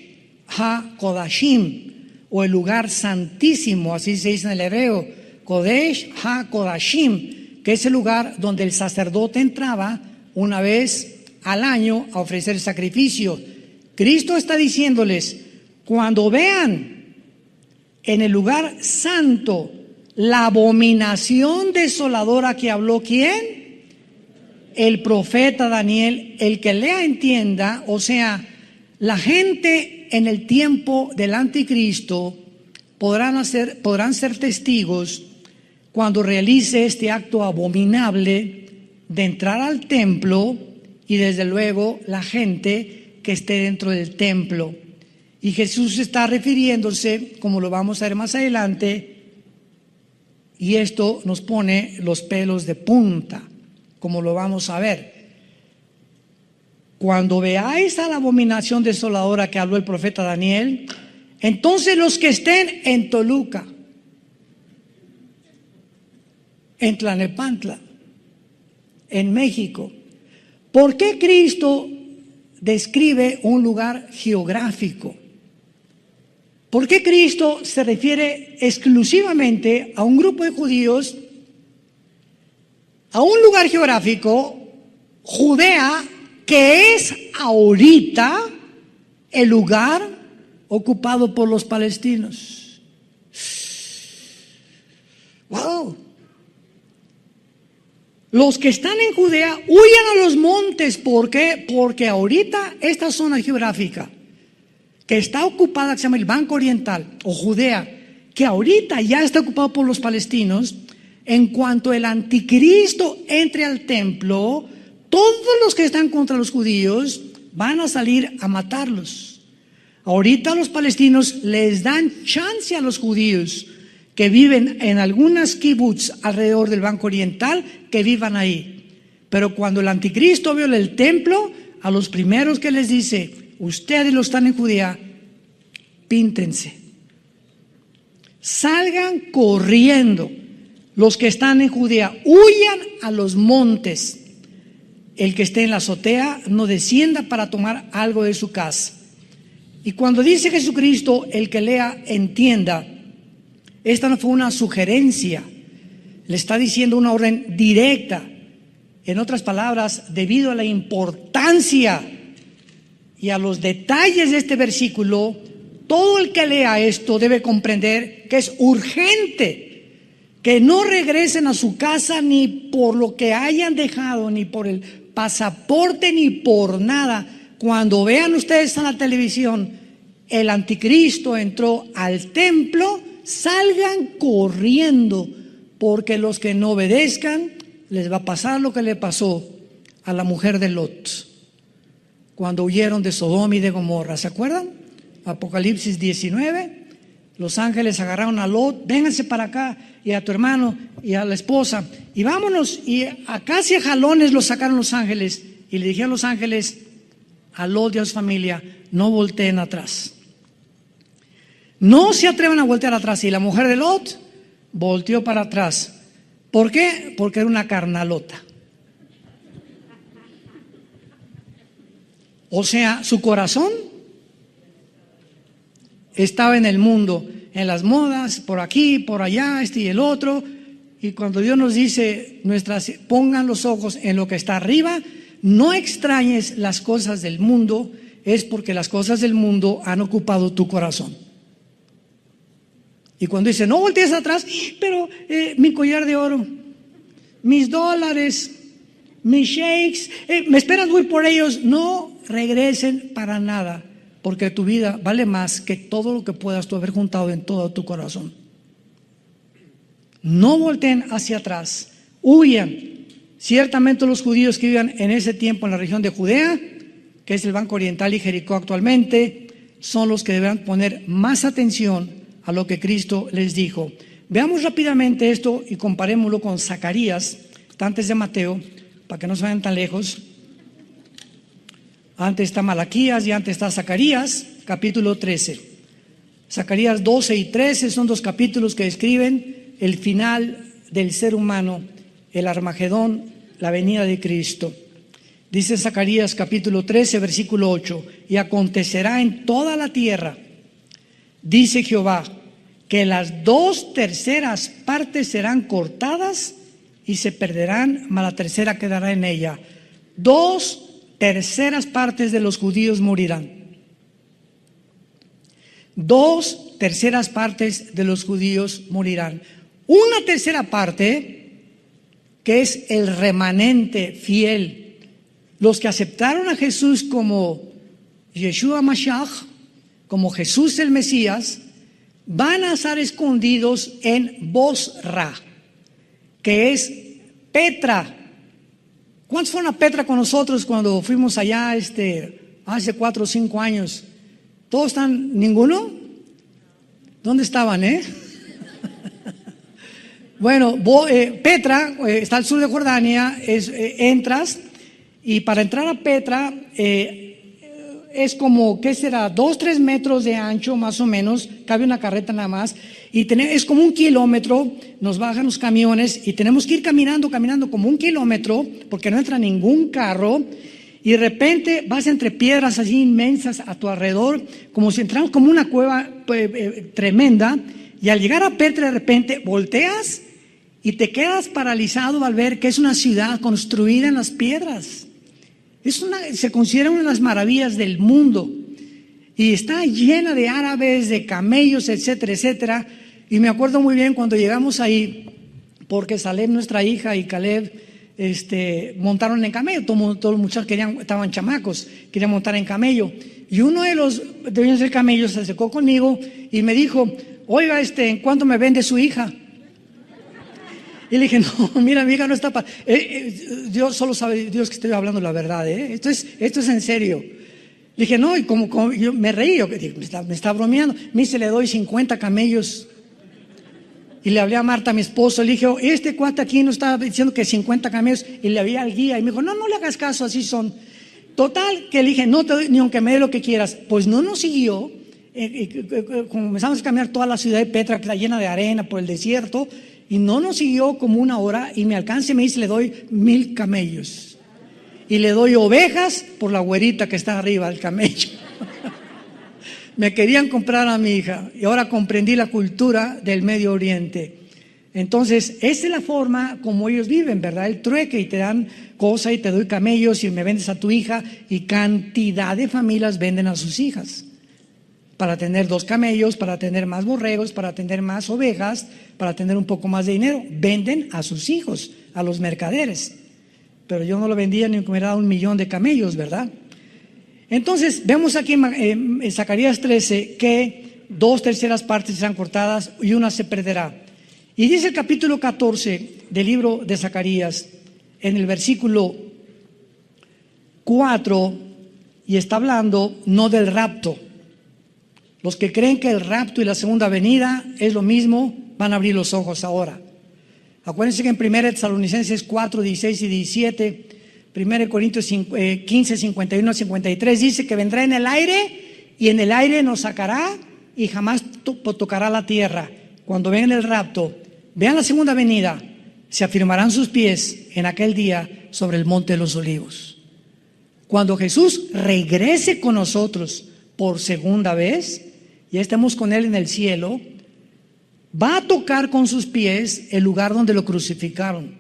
HaKodashim, o el lugar santísimo, así se dice en el hebreo, Kodesh HaKodashim, que es el lugar donde el sacerdote entraba una vez al año a ofrecer sacrificio. Cristo está diciéndoles, cuando vean en el lugar santo la abominación desoladora que habló, ¿quién? El profeta Daniel. El que lea entienda, o sea, la gente en el tiempo del anticristo podrán ser testigos cuando realice este acto abominable de entrar al templo, y desde luego la gente que esté dentro del templo. Y Jesús está refiriéndose, como lo vamos a ver más adelante, y esto nos pone los pelos de punta, como lo vamos a ver. Cuando veáis a la abominación desoladora que habló el profeta Daniel, entonces los que estén en Toluca, en Tlalnepantla, en México, ¿por qué Cristo describe un lugar geográfico? ¿Por qué Cristo se refiere exclusivamente a un grupo de judíos, a un lugar geográfico, Judea, que es ahorita el lugar ocupado por los palestinos? ¡Wow! Los que están en Judea huyan a los montes. ¿Por qué? Porque ahorita esta zona geográfica que está ocupada, que se llama el Banco Oriental o Judea, que ahorita ya está ocupado por los palestinos, en cuanto el anticristo entre al templo, todos los que están contra los judíos van a salir a matarlos. Ahorita los palestinos les dan chance a los judíos que viven en algunas kibbutz alrededor del Banco Oriental, que vivan ahí. Pero cuando el anticristo viola el templo, a los primeros que les dice, ustedes los están en Judea, píntense, salgan corriendo. Los que están en Judea, huyan a los montes. El que esté en la azotea no descienda para tomar algo de su casa. Y cuando dice Jesucristo, el que lea entienda, esta no fue una sugerencia, le está diciendo una orden directa. En otras palabras, debido a la importancia y a los detalles de este versículo, todo el que lea esto debe comprender que es urgente que no regresen a su casa ni por lo que hayan dejado, ni por el pasaporte, ni por nada. Cuando vean ustedes en la televisión, el anticristo entró al templo, salgan corriendo, porque los que no obedezcan les va a pasar lo que le pasó a la mujer de Lot cuando huyeron de Sodoma y de Gomorra. ¿Se acuerdan? Apocalipsis 19. Los ángeles agarraron a Lot, vénganse para acá, y a tu hermano y a la esposa, y vámonos. Y a casi a jalones los sacaron los ángeles, y le dijeron los ángeles a Lot y a su familia, no volteen atrás, no se atrevan a voltear atrás. Y la mujer de Lot volteó para atrás. ¿Por qué? Porque era una carnalota. O sea, su corazón estaba en el mundo, en las modas, por aquí, por allá, este y el otro. Y cuando Dios nos dice, pongan los ojos en lo que está arriba, no extrañes las cosas del mundo, es porque las cosas del mundo han ocupado tu corazón. Y cuando dice, no voltees atrás, pero mi collar de oro, mis dólares, mis shakes, me esperas, voy por ellos. No regresen para nada, porque tu vida vale más que todo lo que puedas tú haber juntado en todo tu corazón. No volteen hacia atrás, huyan. Ciertamente los judíos que vivían en ese tiempo en la región de Judea, que es el Banco Oriental y Jericó actualmente, son los que deberán poner más atención a lo que Cristo les dijo. Veamos rápidamente esto y comparémoslo con Zacarías, antes de Mateo, para que no se vayan tan lejos. Antes está Malaquías y antes está Zacarías, capítulo 13. Zacarías 12 y 13 son dos capítulos que describen el final del ser humano, el Armagedón, la venida de Cristo. Dice Zacarías capítulo 13, versículo 8, y acontecerá en toda la tierra, dice Jehová, que las 2/3 partes serán cortadas y se perderán, mas la tercera quedará en ella. 2/3 partes de los judíos morirán. 2/3 partes de los judíos morirán. 1/3 parte, que es el remanente fiel, los que aceptaron a Jesús como Yeshua Mashiach, como Jesús el Mesías, van a estar escondidos en Bosra, que es Petra. ¿Cuántos fueron a Petra con nosotros cuando fuimos allá hace 4 o 5 años? ¿Todos están? ¿Ninguno? ¿Dónde estaban, Bueno, Petra está al sur de Jordania, entras, y para entrar a Petra es como, ¿qué será? 2, 3 metros de ancho más o menos, cabe una carreta nada más, y es como 1 kilómetro, nos bajan los camiones y tenemos que ir caminando como 1 kilómetro, porque no entra ningún carro, y de repente vas entre piedras así inmensas a tu alrededor, como si entramos como una cueva tremenda, y al llegar a Petra de repente volteas y te quedas paralizado al ver que es una ciudad construida en las piedras. Se considera una de las maravillas del mundo y está llena de árabes, de camellos, etcétera, etcétera. Y me acuerdo muy bien cuando llegamos ahí, porque Salem, nuestra hija, y Caleb montaron en camello. Todos los muchachos estaban chamacos, querían montar en camello. Y uno de los dueños del camello se acercó conmigo y me dijo: oiga, ¿en cuánto me vende su hija? Y le dije: no, mira, mi hija no está Dios solo sabe, Dios, que estoy hablando la verdad, Esto es en serio. Le dije: no, y como yo me reí, me está bromeando. Me dice: le doy 50 camellos. Y le hablé a Marta, mi esposo, le dije: este cuate aquí no estaba diciendo que 50 camellos. Y le hablé al guía y me dijo: no le hagas caso, así son. Total, que le dije: no te doy ni aunque me dé lo que quieras. Pues no nos siguió. Comenzamos a caminar toda la ciudad de Petra, que está llena de arena por el desierto. Y no nos siguió como 1 hora, y me alcanza y me dice: le doy 1000 camellos. Y le doy ovejas por la güerita que está arriba del camello. Me querían comprar a mi hija, y ahora comprendí la cultura del Medio Oriente. Entonces, esa es la forma como ellos viven, ¿verdad? El trueque, y te dan cosa y te doy camellos y me vendes a tu hija, y cantidad de familias venden a sus hijas para tener 2 camellos, para tener más borregos, para tener más ovejas, para tener un poco más de dinero. Venden a sus hijos, a los mercaderes. Pero yo no lo vendía ni que me hubiera dado 1 millón de camellos, ¿verdad? Entonces, vemos aquí en Zacarías 13 que 2/3 partes serán cortadas y 1 se perderá. Y dice el capítulo 14 del libro de Zacarías, en el versículo 4, y está hablando no del rapto. Los que creen que el rapto y la segunda venida es lo mismo, van a abrir los ojos ahora. Acuérdense que en 1 Tesalonicenses 4, 16 y 17, 1 Corintios 15, 51 a 53, dice que vendrá en el aire, y en el aire nos sacará y jamás tocará la tierra. Cuando vean el rapto, vean la segunda venida, se afirmarán sus pies en aquel día sobre el monte de los olivos. Cuando Jesús regrese con nosotros por segunda vez, ya estemos con Él en el cielo, va a tocar con sus pies el lugar donde lo crucificaron,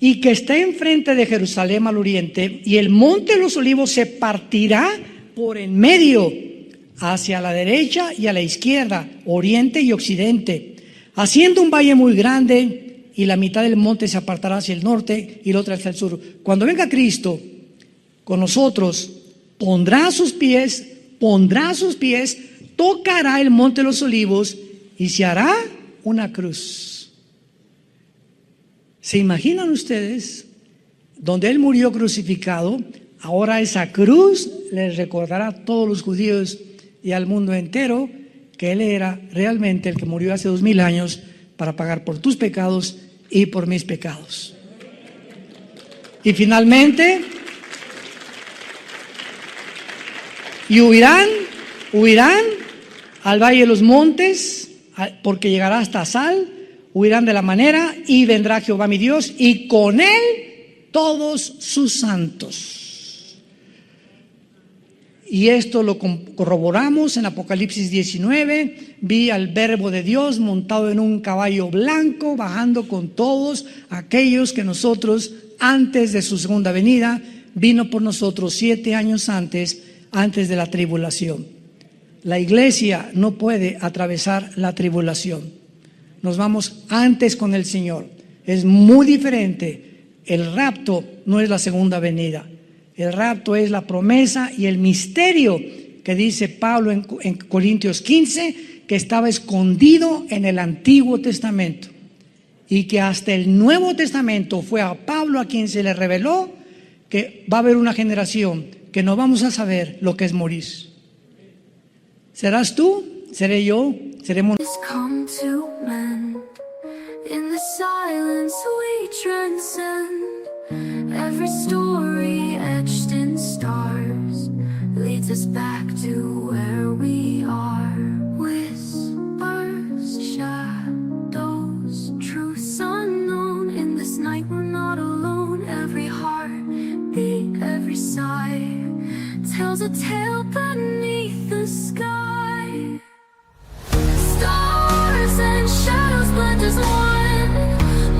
y que está enfrente de Jerusalén al oriente, y el monte de los olivos se partirá por en medio, hacia la derecha y a la izquierda, oriente y occidente, haciendo un valle muy grande, y la mitad del monte se apartará hacia el norte y la otra hacia el sur. Cuando venga Cristo con nosotros, pondrá sus pies, tocará el monte de los olivos y se hará una cruz. ¿Se imaginan ustedes? Donde Él murió crucificado, ahora esa cruz les recordará a todos los judíos y al mundo entero que Él era realmente el que murió hace 2000 años para pagar por tus pecados y por mis pecados. Y finalmente, y huirán al valle de los montes, porque llegará hasta Sal, huirán de la manera, y vendrá Jehová mi Dios, y con Él todos sus santos. Y esto lo corroboramos en Apocalipsis 19. Vi al Verbo de Dios montado en un caballo blanco, bajando con todos aquellos que nosotros, antes de su segunda venida, vino por nosotros 7 años antes de la tribulación. La iglesia no puede atravesar la tribulación. Nos vamos antes con el Señor. Es muy diferente. El rapto no es la segunda venida. El rapto es la promesa y el misterio que dice Pablo en Corintios 15, que estaba escondido en el Antiguo Testamento, y que hasta el Nuevo Testamento fue a Pablo a quien se le reveló que va a haber una generación que no vamos a saber lo que es morir. ¿Serás tú? ¿Seré yo? ¿Seremos? Come to men. In the silence we transcend. Every story etched in stars leads us back to where we are. Whispers, shadows, truths unknown. In this night we're not alone. Every heartbeat, every sigh tells a tale beneath the sky. Stars and shadows blend as one.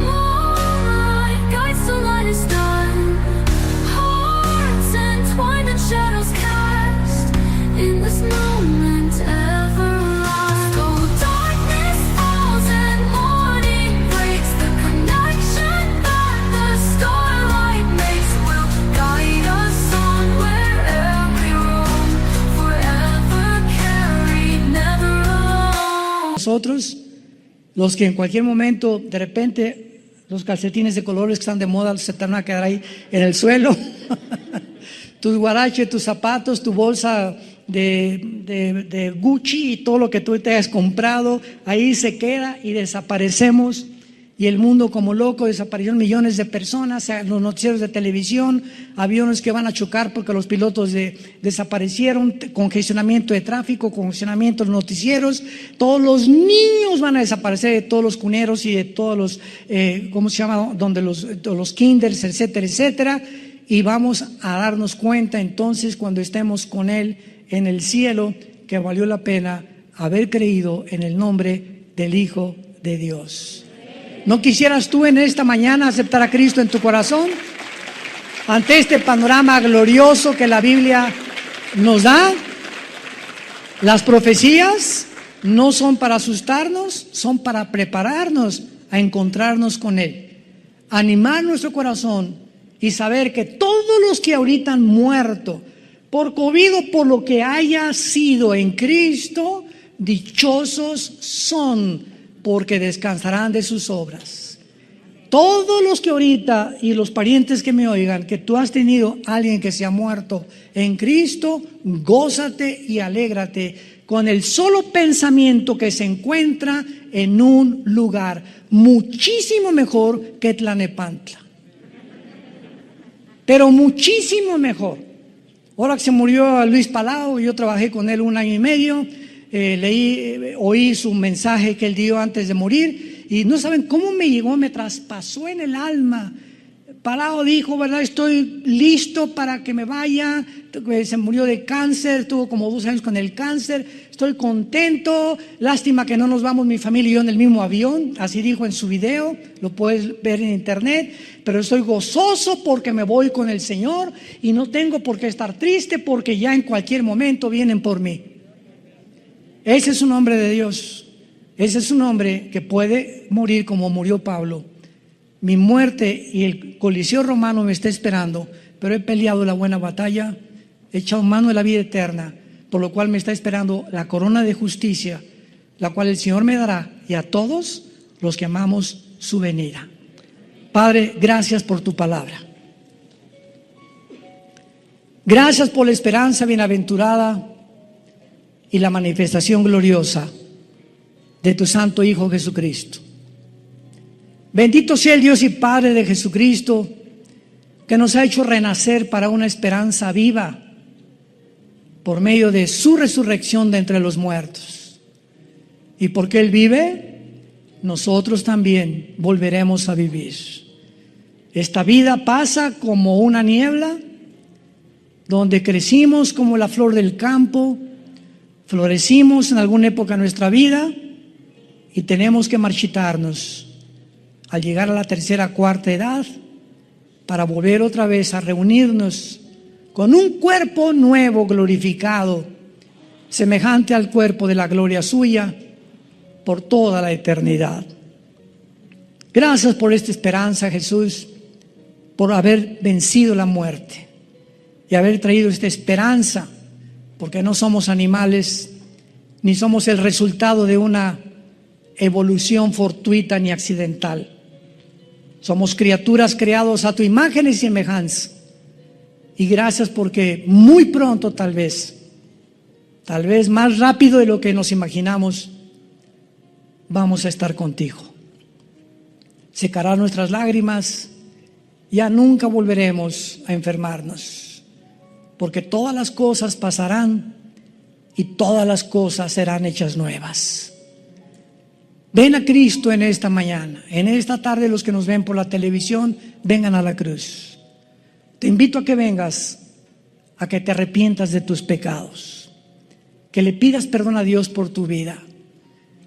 Moonlight guides the light is done. Hearts entwined and shadows cast in this moment ever lost. Oh, darkness falls and morning breaks. The connection that the starlight makes will guide us on wherever we roam. Forever carried, never alone. Nosotros, los que en cualquier momento, de repente, los calcetines de colores que están de moda se te van a quedar ahí en el suelo. Tus guaraches, tus zapatos, tu bolsa de Gucci y todo lo que tú te hayas comprado, ahí se queda y desaparecemos. Y el mundo como loco, desaparecieron millones de personas, los noticieros de televisión, aviones que van a chocar porque los pilotos desaparecieron, congestionamiento de tráfico, congestionamiento de noticieros, todos los niños van a desaparecer de todos los cuneros y de todos los, ¿cómo se llama?, donde los kinders, etcétera, etcétera, y vamos a darnos cuenta entonces cuando estemos con Él en el cielo que valió la pena haber creído en el nombre del Hijo de Dios. ¿No quisieras tú en esta mañana aceptar a Cristo en tu corazón? Ante este panorama glorioso que la Biblia nos da, las profecías no son para asustarnos, son para prepararnos a encontrarnos con Él. Animar nuestro corazón y saber que todos los que ahorita han muerto por COVID o por lo que haya sido en Cristo, dichosos son, porque descansarán de sus obras. Todos los que ahorita y los parientes que me oigan, que tú has tenido a alguien que se ha muerto en Cristo, gózate y alégrate con el solo pensamiento que se encuentra en un lugar muchísimo mejor que Tlalnepantla. Pero muchísimo mejor. Ahora que se murió Luis Palau, yo trabajé con él 1 año y medio. Oí su mensaje que él dio antes de morir y no saben cómo me llegó, me traspasó en el alma. Palau dijo, ¿verdad? Estoy listo para que me vaya. Se murió de cáncer, tuvo como 2 años con el cáncer. Estoy contento, lástima que no nos vamos mi familia y yo en el mismo avión. Así dijo en su video, lo puedes ver en internet. Pero estoy gozoso porque me voy con el Señor y no tengo por qué estar triste porque ya en cualquier momento vienen por mí. Ese es un hombre de Dios. Ese es un hombre que puede morir como murió Pablo. Mi muerte y el coliseo romano me está esperando, pero he peleado la buena batalla, he echado mano de la vida eterna, por lo cual me está esperando la corona de justicia, la cual el Señor me dará, y a todos los que amamos su venida. Padre, gracias por tu palabra. Gracias por la esperanza bienaventurada. y la manifestación gloriosa de tu Santo Hijo Jesucristo. Bendito sea el Dios y Padre de Jesucristo, que nos ha hecho renacer para una esperanza viva por medio de su resurrección de entre los muertos. Y porque Él vive, nosotros también volveremos a vivir. Esta vida pasa como una niebla, donde crecimos como la flor del campo, florecimos en alguna época de nuestra vida y tenemos que marchitarnos al llegar a la tercera, cuarta edad, para volver otra vez a reunirnos con un cuerpo nuevo, glorificado, semejante al cuerpo de la gloria suya, por toda la eternidad. Gracias por esta esperanza, Jesús, por haber vencido la muerte y haber traído esta esperanza, porque no somos animales, ni somos el resultado de una evolución fortuita ni accidental. Somos criaturas creadas a tu imagen y semejanza. Y gracias porque muy pronto tal vez más rápido de lo que nos imaginamos, vamos a estar contigo. Secará nuestras lágrimas, ya nunca volveremos a enfermarnos, porque todas las cosas pasarán y todas las cosas serán hechas nuevas. Ven a Cristo en esta mañana, en esta tarde. Los que nos ven por la televisión, vengan a la cruz. Te invito a que vengas, a que te arrepientas de tus pecados, que le pidas perdón a Dios por tu vida,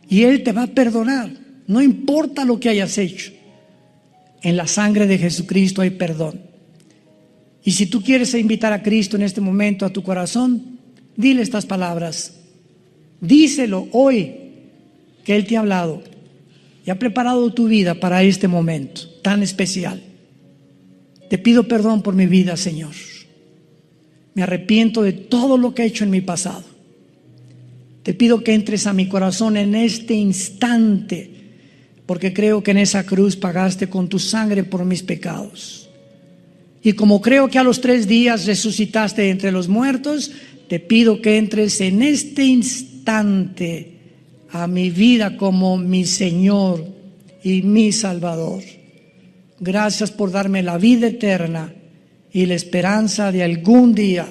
y Él te va a perdonar, no importa lo que hayas hecho. En la sangre de Jesucristo hay perdón. Y si tú quieres invitar a Cristo en este momento a tu corazón, dile estas palabras, díselo hoy, que Él te ha hablado y ha preparado tu vida para este momento tan especial. Te pido perdón por mi vida, Señor. Me arrepiento de todo lo que he hecho en mi pasado. Te pido que entres a mi corazón en este instante, porque creo que en esa cruz pagaste con tu sangre por mis pecados. Y como creo que a los 3 días resucitaste de entre los muertos, te pido que entres en este instante a mi vida como mi Señor y mi Salvador. Gracias por darme la vida eterna y la esperanza de algún día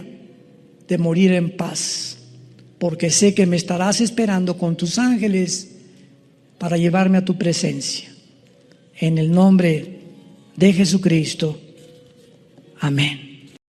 de morir en paz, porque sé que me estarás esperando con tus ángeles para llevarme a tu presencia. En el nombre de Jesucristo. Amén.